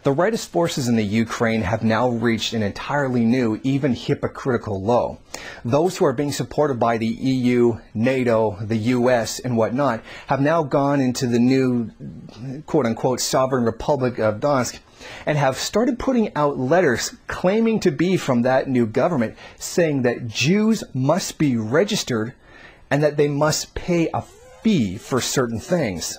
The rightist forces in the Ukraine have now reached an entirely new, even hypocritical low. Those who are being supported by the EU, NATO, the US, and whatnot have now gone into the new, quote-unquote, sovereign Republic of Donetsk and have started putting out letters claiming to be from that new government, saying that Jews must be registered and that they must pay a fee for certain things.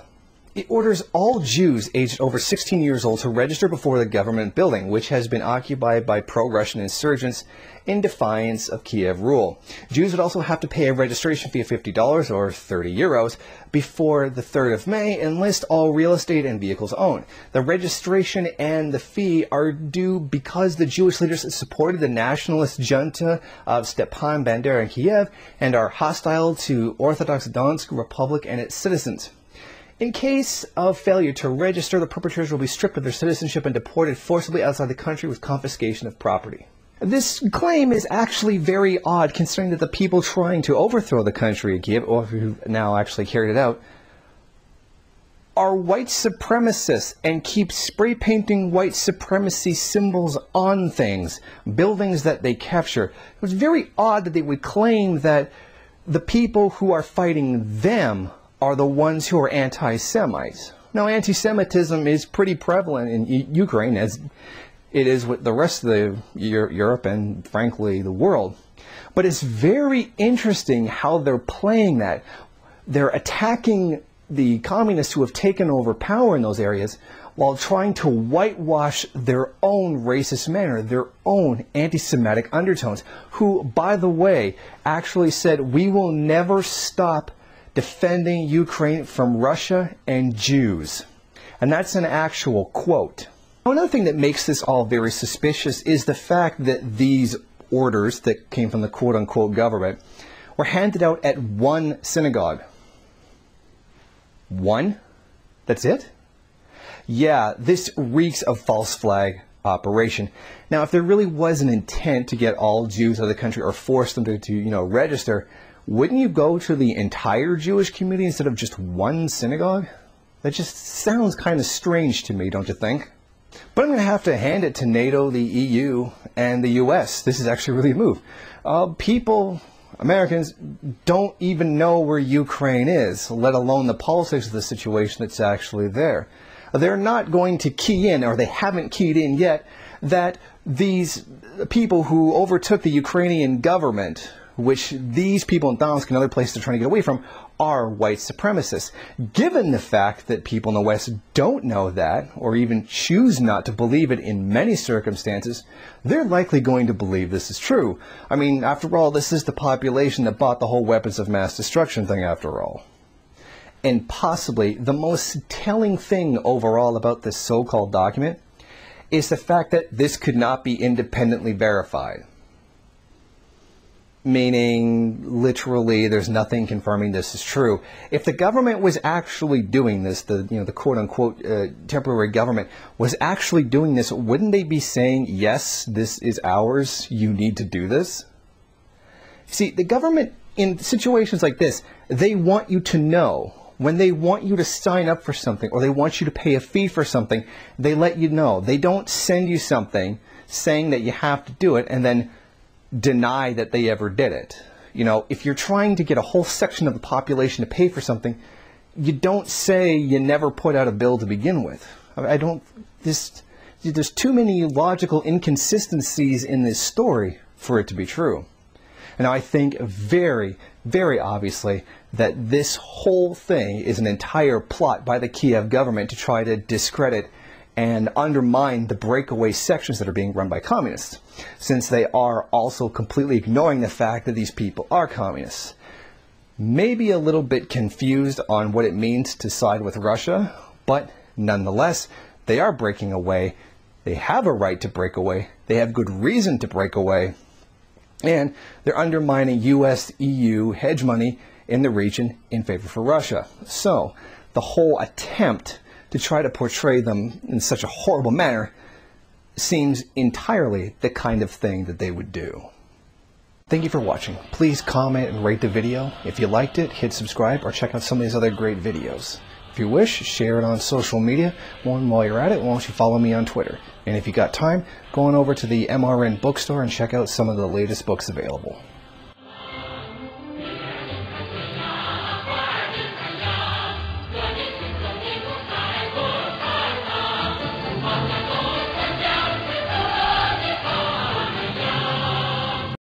It orders all Jews aged over 16 years old to register before the government building, which has been occupied by pro-Russian insurgents in defiance of Kiev rule. Jews would also have to pay a registration fee of $50 or 30 euros before the 3rd of May and list all real estate and vehicles owned. The registration and the fee are due because the Jewish leaders supported the nationalist junta of Stepan Bandera in Kiev and are hostile to Orthodox Donetsk Republic and its citizens. In case of failure to register, the perpetrators will be stripped of their citizenship and deported forcibly outside the country with confiscation of property. This claim is actually very odd, considering that the people trying to overthrow the country of Kiev, or who now actually carried it out, are white supremacists and keep spray painting white supremacy symbols on things, buildings that they capture. It was very odd that they would claim that the people who are fighting them are the ones who are anti-Semites. Now, anti-Semitism is pretty prevalent in Ukraine, as it is with the rest of the Europe and, frankly, the world. But it's very interesting how they're playing that. They're attacking the communists who have taken over power in those areas while trying to whitewash their own racist manner, their own anti-Semitic undertones, who, by the way, actually said, "We will never stop defending Ukraine from Russia and Jews." And that's an actual quote. Another thing that makes this all very suspicious is the fact that these orders that came from the quote-unquote government were handed out at one synagogue. One? That's it? Yeah, this reeks of false flag operation. Now, if there really was an intent to get all Jews out of the country or force them to register, wouldn't you go to the entire Jewish community instead of just one synagogue? That just sounds kind of strange to me, don't you think? But I'm going to have to hand it to NATO, the EU, and the US. This is actually really a move. People, Americans, don't even know where Ukraine is, let alone the politics of the situation that's actually there. They're not going to key in, or they haven't keyed in yet, that these people who overtook the Ukrainian government, which these people in Donetsk and other places are trying to get away from, are white supremacists. Given the fact that people in the West don't know that, or even choose not to believe it in many circumstances, they're likely going to believe this is true. I mean, after all, this is the population that bought the whole weapons of mass destruction thing, after all. And possibly the most telling thing overall about this so-called document is the fact that this could not be independently verified. Meaning, literally, there's nothing confirming this is true. If the government was actually doing this, the quote-unquote temporary government was actually doing this, wouldn't they be saying, yes, this is ours, you need to do this? See, the government, in situations like this, they want you to know. When they want you to sign up for something, or they want you to pay a fee for something, they let you know. They don't send you something saying that you have to do it, and then deny that they ever did it. If you're trying to get a whole section of the population to pay for something, you don't say you never put out a bill to begin with. There's too many logical inconsistencies in this story for it to be true. And I think very, very obviously that this whole thing is an entire plot by the Kiev government to try to discredit and undermine the breakaway sections that are being run by communists, since they are also completely ignoring the fact that these people are communists. Maybe a little bit confused on what it means to side with Russia, but nonetheless, they are breaking away. They have a right to break away. They have good reason to break away. And they're undermining US, EU hegemony in the region in favor for Russia. So the whole attempt to try to portray them in such a horrible manner seems entirely the kind of thing that they would do. Thank you for watching. Please comment and rate the video. If you liked it, hit subscribe or check out some of these other great videos. If you wish, share it on social media. And while you're at it, why don't you follow me on Twitter? And if you got time, go on over to the MRN bookstore and check out some of the latest books available.